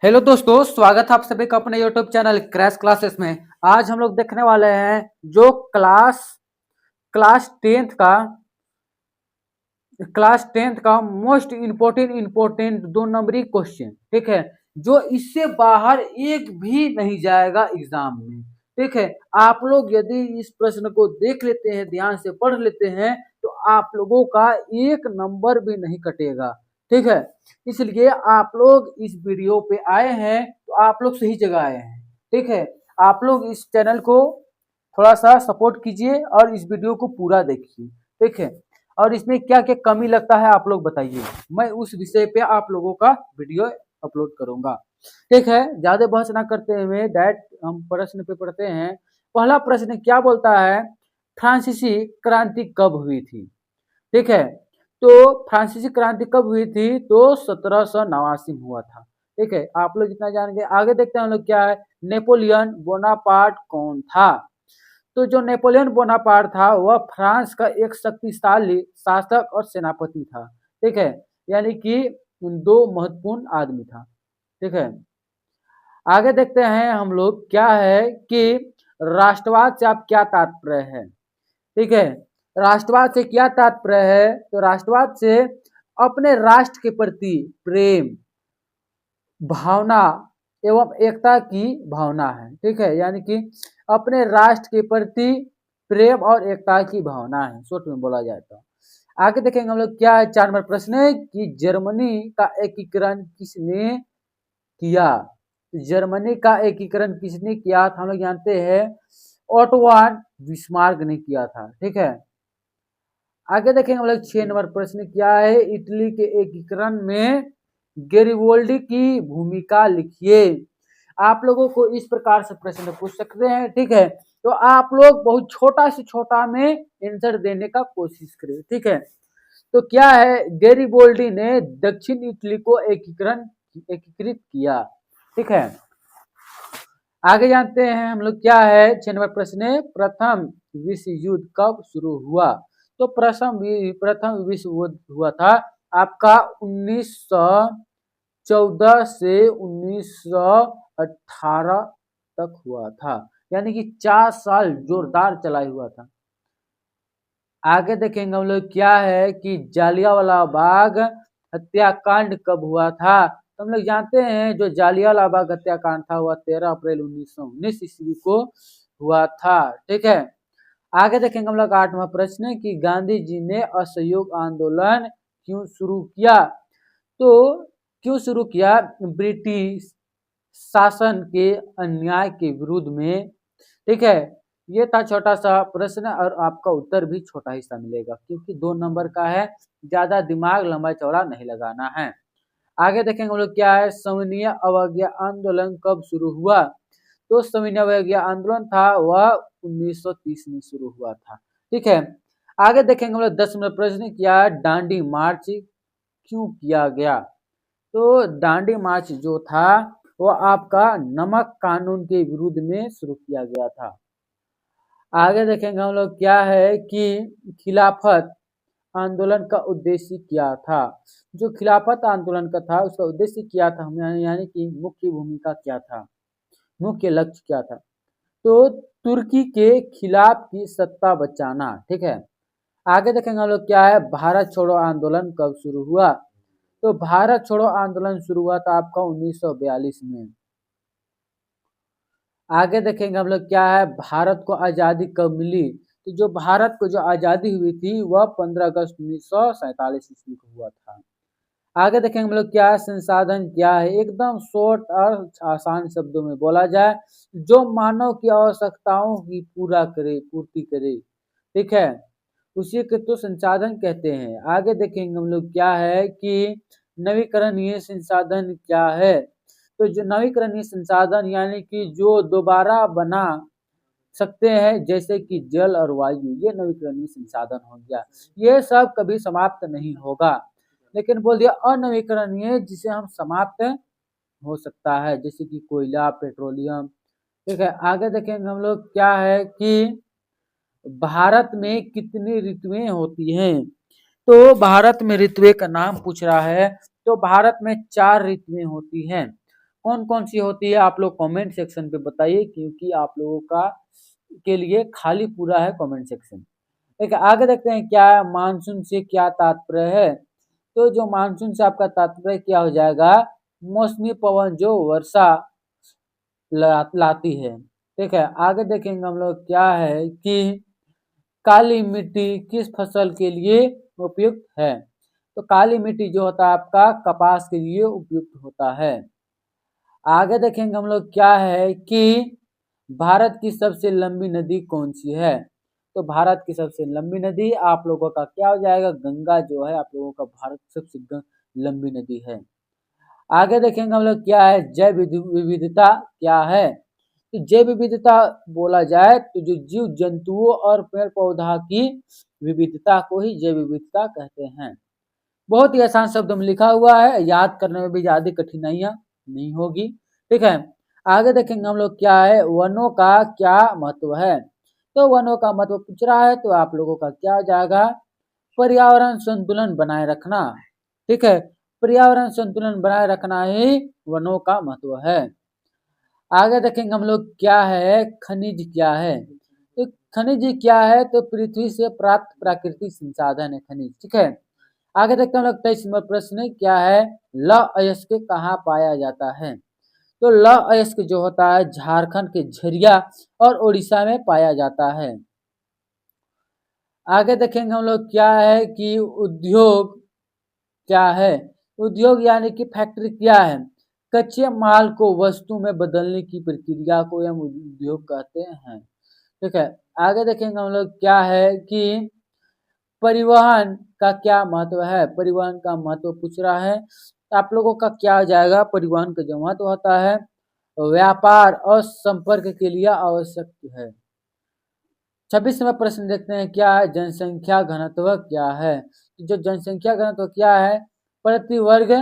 Hello दोस्तों, स्वागत है आप सभी का अपने यूट्यूब चैनल क्रैश क्लासेस में। आज हम लोग देखने वाले हैं जो क्लास टेंथ का मोस्ट इम्पोर्टेंट 2 नंबरी क्वेश्चन, ठीक है, जो इससे बाहर एक भी नहीं जाएगा एग्जाम में। ठीक है, आप लोग यदि इस प्रश्न को देख लेते हैं, ध्यान से पढ़ लेते हैं, तो आप लोगों का 1 नंबर भी नहीं कटेगा। ठीक है, इसलिए आप लोग इस वीडियो पे आए हैं तो आप लोग सही जगह आए हैं। ठीक है, आप लोग इस चैनल को थोड़ा सा सपोर्ट कीजिए और इस वीडियो को पूरा देखिए। ठीक है, और इसमें क्या क्या कमी लगता है आप लोग बताइए, मैं उस विषय पे आप लोगों का वीडियो अपलोड करूंगा। ठीक है, ज्यादा बहस ना करते हुए डायरेक्ट हम प्रश्न पे पढ़ते हैं। पहला प्रश्न क्या बोलता है, फ्रांसीसी क्रांति कब हुई थी? ठीक है, तो फ्रांसीसी क्रांति कब हुई थी? तो 1789 में हुआ था। ठीक है, आप लोग इतना जान गए। आगे देखते हैं हम लोग क्या है, नेपोलियन बोनापार्ट कौन था? तो जो नेपोलियन बोनापार्ट था वह फ्रांस का एक शक्तिशाली शासक और सेनापति था। ठीक है, यानी कि 2 महत्वपूर्ण आदमी था। ठीक है, आगे देखते हैं हम लोग क्या है कि राष्ट्रवाद से आप क्या तात्पर्य है? ठीक है, राष्ट्रवाद से क्या तात्पर्य है? तो राष्ट्रवाद से अपने राष्ट्र के प्रति प्रेम, भावना एवं एकता की भावना है। ठीक है, यानी कि अपने राष्ट्र के प्रति प्रेम और एकता की भावना है, शॉर्ट में बोला जाए तो। आगे देखेंगे हम लोग क्या है, 4 नंबर प्रश्न है कि जर्मनी का एकीकरण किसने किया? जर्मनी का एकीकरण किसने किया था? हम लोग जानते हैं ओटोवान बिस्मार्क ने किया था। ठीक है, आगे देखेंगे हम लोग 6 नंबर प्रश्न क्या है, इटली के एकीकरण में गेरिबोल्डी की भूमिका लिखिए। आप लोगों को इस प्रकार से प्रश्न पूछ सकते हैं। ठीक है, तो आप लोग बहुत छोटा से छोटा में आंसर देने का कोशिश करें। ठीक है, तो क्या है, गेरिबोल्डी ने दक्षिण इटली को एकीकृत किया। ठीक है, आगे जानते हैं हम लोग क्या है, 6 नंबर प्रश्न, प्रथम विश्व युद्ध कब शुरू हुआ? तो प्रथम विश्व युद्ध हुआ था आपका 1914 से 1918 तक हुआ था, यानी कि 4 साल जोरदार चला हुआ था। आगे देखेंगे हम लोग क्या है कि जालियांवाला बाग हत्याकांड कब हुआ था? तो हम लोग जानते हैं जो जालियांवाला बाग हत्याकांड था वह 13 अप्रैल 1919 ईस्वी को हुआ था। ठीक है, आगे देखेंगे हम लोग 8वां प्रश्न कि गांधी जी ने असहयोग आंदोलन क्यों शुरू किया? तो क्यों शुरू किया? ब्रिटिश शासन के अन्याय के विरुद्ध में। ठीक है, ये था छोटा सा प्रश्न और आपका उत्तर भी छोटा ही सा मिलेगा, क्योंकि 2 नंबर का है, ज्यादा दिमाग लंबा चौड़ा नहीं लगाना है। आगे देखेंगे हम लोग क्या है, सविनय अवज्ञा आंदोलन कब शुरू हुआ? तो सविनय अवज्ञा आंदोलन था वह 1930 में शुरू हुआ था। ठीक है, आगे देखेंगे हम लोग 10 नंबर प्रश्न क्या है, दांडी मार्च क्यों किया गया? तो दांडी मार्च जो था वो आपका नमक कानून के विरुद्ध में शुरू किया गया था। आगे देखेंगे हम लोग क्या है कि खिलाफत आंदोलन का उद्देश्य क्या था? जो खिलाफत आंदोलन का था उसका उद्देश्य क्या था, यानी कि मुख्य भूमिका क्या था, मुख्य लक्ष्य क्या था? तो तुर्की के खिलाफ की सत्ता बचाना। ठीक है, आगे देखेंगे हम लोग क्या है, भारत छोड़ो आंदोलन कब शुरू हुआ? तो भारत छोड़ो आंदोलन शुरू हुआ था आपका 1942 में। आगे देखेंगे हम लोग क्या है, भारत को आज़ादी कब मिली? तो जो भारत को जो आज़ादी हुई थी वह 15 अगस्त 1947 ईस्वी को हुआ था। आगे देखेंगे हम लोग क्या है, संसाधन क्या है? एकदम शॉर्ट और आसान शब्दों में बोला जाए, जो मानव की आवश्यकताओं की पूर्ति करे। ठीक है, उसी के तो संसाधन कहते हैं। आगे देखेंगे हम लोग क्या है कि नवीकरणीय संसाधन क्या है? तो जो नवीकरणीय संसाधन यानी कि जो दोबारा बना सकते हैं, जैसे कि जल और वायु, ये नवीकरणीय संसाधन हो गया। ये सब कभी समाप्त नहीं होगा, लेकिन बोल दिया अनवीकरणीय जिसे हम समाप्त हो सकता है, जैसे कि कोयला, पेट्रोलियम। ठीक है, आगे देखेंगे हम लोग क्या है कि भारत में कितनी ऋतुएं होती हैं? तो भारत में ऋतुएं का नाम पूछ रहा है, तो भारत में 4 ऋतुएं होती हैं। कौन कौन सी होती है आप लोग कमेंट सेक्शन पे बताइए, क्योंकि आप लोगों का के लिए खाली पूरा है कमेंट सेक्शन। ठीक है, आगे देखते हैं क्या है, मानसून से क्या तात्पर्य है। तो जो मानसून से आपका तात्पर्य क्या हो जाएगा, मौसमी पवन जो वर्षा लाती है। ठीक है, आगे देखेंगे हम लोग क्या है कि काली मिट्टी किस फसल के लिए उपयुक्त है। तो काली मिट्टी जो होता है आपका कपास के लिए उपयुक्त होता है। आगे देखेंगे हम लोग क्या है कि भारत की सबसे लंबी नदी कौन सी है। तो भारत की सबसे लंबी नदी आप लोगों का क्या हो जाएगा, गंगा जो है आप लोगों का भारत की सबसे लंबी नदी है। आगे देखेंगे हम लोग क्या है, जैव विविधता क्या है। तो जैव विविधता बोला जाए तो जो जीव जंतुओं और पेड़ पौधा की विविधता को ही जैव विविधता कहते हैं। बहुत ही आसान शब्द में लिखा हुआ है, याद करने में भी ज्यादा कठिनाइयां नहीं होगी। ठीक है, आगे देखेंगे हम लोग क्या है, वनों का क्या महत्व है। तो वनों का महत्व पूछ रहा है तो आप लोगों का क्या हो जाएगा, पर्यावरण संतुलन बनाए रखना। ठीक है, पर्यावरण संतुलन बनाए रखना ही वनों का महत्व है। आगे देखेंगे हम लोग क्या है, खनिज क्या है। तो खनिज क्या है, तो पृथ्वी से प्राप्त प्राकृतिक संसाधन है खनिज। ठीक है, आगे देखते हैं हम लोग 23 नंबर प्रश्न क्या है, लौह अयस्क कहाँ पाया जाता है। तो लौह अयस्क जो होता है झारखंड के झरिया और उड़ीसा में पाया जाता है। आगे देखेंगे हम लोग क्या है कि उद्योग क्या है। उद्योग यानी कि फैक्ट्री क्या है, कच्चे माल को वस्तु में बदलने की प्रक्रिया को हम उद्योग कहते हैं। ठीक है, आगे देखेंगे हम लोग क्या है कि परिवहन का क्या महत्व है। परिवहन का महत्व पूछ रहा है, आप लोगों का क्या हो जाएगा, परिवहन का जो महत्व होता है व्यापार और संपर्क के लिए आवश्यक है। 26वां प्रश्न देखते हैं क्या है, जनसंख्या घनत्व क्या है। जो जनसंख्या घनत्व क्या है, प्रति वर्ग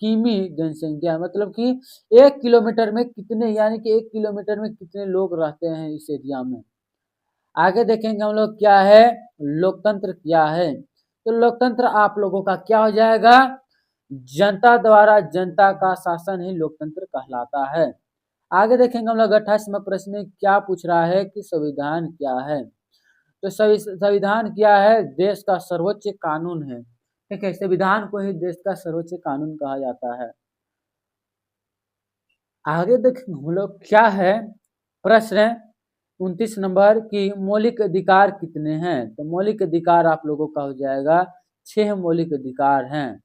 किमी जनसंख्या, मतलब कि 1 किलोमीटर में कितने, यानी कि 1 किलोमीटर में कितने लोग रहते हैं इस एरिया में। आगे देखेंगे हम लोग क्या है, लोकतंत्र क्या है। तो लोकतंत्र आप लोगों का क्या हो जाएगा, जनता द्वारा जनता का शासन ही लोकतंत्र कहलाता है। आगे देखेंगे हम लोग 28वां प्रश्न क्या पूछ रहा है कि संविधान क्या है। तो संविधान क्या है, देश का सर्वोच्च कानून है। ठीक है, संविधान को ही देश का सर्वोच्च कानून कहा जाता है। आगे देखेंगे हम लोग क्या है, प्रश्न 29 नंबर की मौलिक अधिकार कितने हैं। तो मौलिक अधिकार आप लोगों का हो जाएगा 6 मौलिक अधिकार हैं।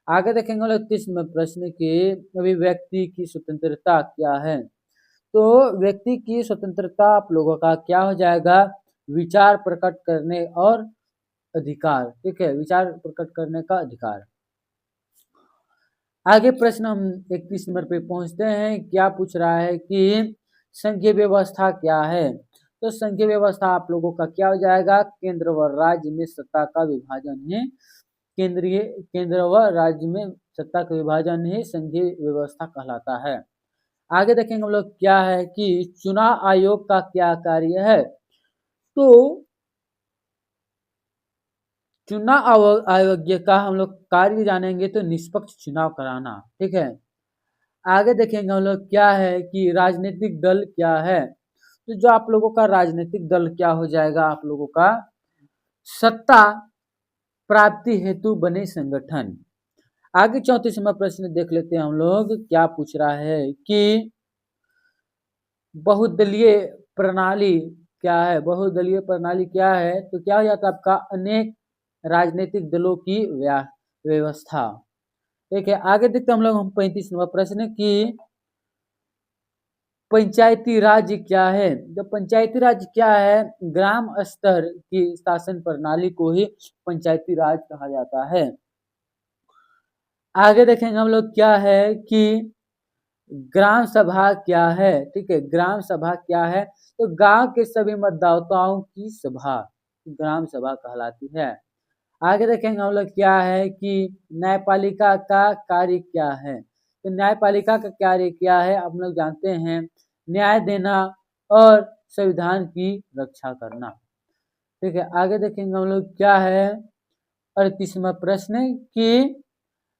आगे देखेंगे हम लोग 30 नंबर प्रश्न की अभिव्यक्ति की स्वतंत्रता क्या है। तो व्यक्ति की स्वतंत्रता आप लोगों का क्या हो जाएगा, विचार प्रकट करने और अधिकार। ठीक है, विचार प्रकट करने का अधिकार। आगे प्रश्न हम 31 नंबर पे पहुंचते हैं, क्या पूछ रहा है कि संघीय व्यवस्था क्या है। तो संघीय व्यवस्था आप लोगों का क्या हो जाएगा, केंद्र व राज्य में सत्ता का विभाजन है। केंद्र व राज्य में सत्ता का विभाजन ही संघीय व्यवस्था कहलाता है। आगे देखेंगे हम लोग क्या है कि चुनाव आयोग का क्या कार्य है। तो चुनाव आयोग का हम लोग कार्य जानेंगे तो निष्पक्ष चुनाव कराना। ठीक है, आगे देखेंगे हम लोग क्या है कि राजनीतिक दल क्या है। तो जो आप लोगों का राजनीतिक दल क्या हो जाएगा, आप लोगों का सत्ता प्राप्ति हेतु बने संगठन। आगे 34वां प्रश्न देख लेते हैं हम लोग, क्या पूछ रहा है कि बहुदलीय प्रणाली क्या है। बहुदलीय प्रणाली क्या है, तो क्या हो जाता है आपका अनेक राजनीतिक दलों की व्यवस्था। ठीक है, आगे देखते हैं हम लोग 35 नंबर प्रश्न की पंचायती राज क्या है। जो पंचायती राज क्या है, ग्राम स्तर की शासन प्रणाली को ही पंचायती राज कहा जाता है। आगे देखेंगे हम लोग क्या है कि ग्राम सभा क्या है। ठीक है, ग्राम सभा क्या है, तो गांव के सभी मतदाताओं की सभा ग्राम सभा कहलाती है। आगे देखेंगे हम लोग क्या है कि न्यायपालिका का कार्य क्या है। तो न्यायपालिका का कार्य क्या है, आप लोग जानते हैं, न्याय देना और संविधान की रक्षा करना। ठीक है, आगे देखेंगे हम लोग क्या है 38वां प्रश्न कि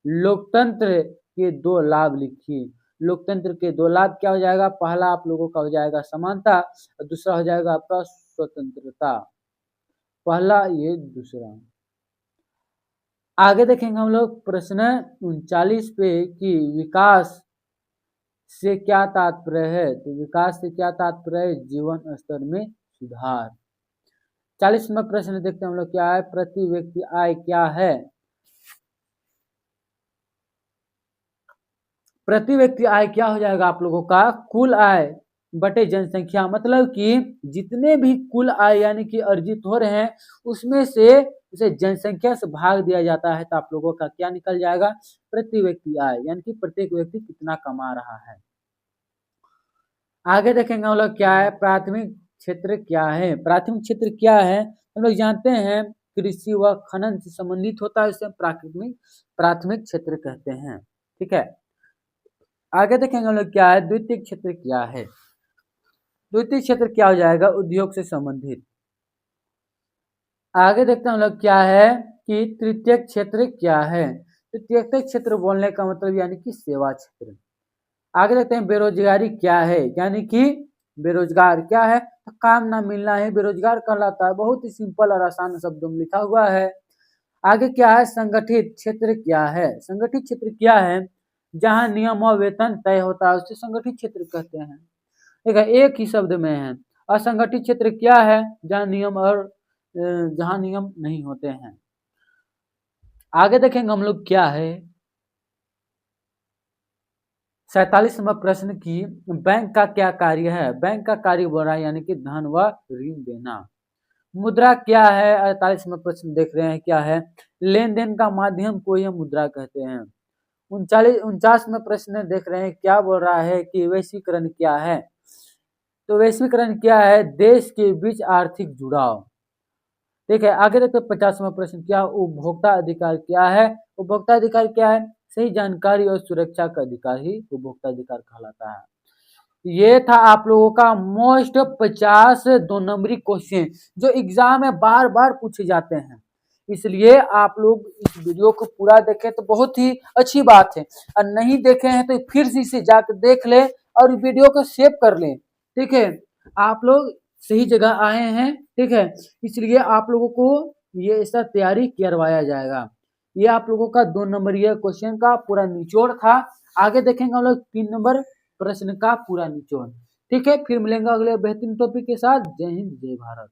लोकतंत्र के 2 लाभ लिखिए। लोकतंत्र के दो लाभ क्या हो जाएगा, पहला आप लोगों का हो जाएगा समानता और दूसरा हो जाएगा आपका स्वतंत्रता। पहला ये दूसरा। आगे देखेंगे हम लोग प्रश्न 39 पे कि विकास से क्या तात्पर्य है। तो विकास से क्या तात्पर्य है, जीवन स्तर में सुधार। 40वां प्रश्न देखते हैं हम लोग क्या है, प्रति व्यक्ति आय क्या है। प्रति व्यक्ति आय क्या हो जाएगा आप लोगों का, कुल आय बटे जनसंख्या, मतलब कि जितने भी कुल आय यानी कि अर्जित हो रहे हैं उसमें से उसे जनसंख्या से भाग दिया जाता है, तो आप लोगों का क्या निकल जाएगा, प्रति व्यक्ति आय, यानी कि प्रत्येक व्यक्ति कितना कमा रहा है। आगे देखेंगे हम लोग क्या है, प्राथमिक क्षेत्र क्या है। प्राथमिक क्षेत्र क्या है, हम लोग जानते हैं कृषि व खनन से संबंधित होता है, इसे प्राथमिक क्षेत्र कहते हैं। ठीक है, आगे देखेंगे हम लोग क्या है, द्वितीय क्षेत्र क्या है। द्वितीय क्षेत्र क्या हो जाएगा, उद्योग से संबंधित। आगे देखते हैं हम लोग क्या है कि तृतीय क्षेत्र क्या है। तो तृतीय क्षेत्र बोलने का मतलब यानी कि सेवा क्षेत्र। आगे देखते हैं बेरोजगारी क्या है, यानी कि बेरोजगार क्या है, तो काम ना मिलना है बेरोजगार कहलाता है। बहुत ही सिंपल और आसान शब्दों में लिखा हुआ है। आगे क्या है, संगठित क्षेत्र क्या है। संगठित क्षेत्र क्या है, जहां नियम और वेतन तय होता है उसे संगठित क्षेत्र कहते हैं। ठीक है, एक ही शब्द में है। असंगठित क्षेत्र क्या है, जहां नियम नहीं होते हैं। आगे देखेंगे हम लोग क्या है, 47वां प्रश्न की बैंक का क्या कार्य है। बैंक का कार्य बोल रहा है यानी कि धन व ऋण देना। मुद्रा क्या है, 48वां प्रश्न देख रहे हैं क्या है, लेन देन का माध्यम को यह मुद्रा कहते हैं। 49वां प्रश्न देख रहे हैं क्या बोल रहा है कि वैश्वीकरण क्या है। तो वैश्वीकरण क्या है, देश के बीच आर्थिक जुड़ाव। ठीक है, आगे देखते हैं 50वां प्रश्न क्या, उपभोक्ता अधिकार क्या है। उपभोक्ता अधिकार क्या है, सही जानकारी और सुरक्षा का अधिकार ही उपभोक्ता अधिकार कहलाता है। ये था आप लोगों का मोस्ट 50 2 नंबरी क्वेश्चन जो एग्जाम में बार बार पूछे जाते हैं, इसलिए आप लोग इस वीडियो को पूरा देखें तो बहुत ही अच्छी बात है, और नहीं देखे हैं तो फिर से इसे जाकर देख ले और वीडियो को सेव कर लें। ठीक है, आप लोग सही जगह आए हैं। ठीक है, इसलिए आप लोगों को ये ऐसा तैयारी करवाया जाएगा। ये आप लोगों का 2 नंबरीय क्वेश्चन का पूरा निचोड़ था। आगे देखेंगे हम लोग 3 नंबर प्रश्न का पूरा निचोड़। ठीक है, फिर मिलेंगे अगले बेहतरीन टॉपिक के साथ। जय हिंद, जय भारत।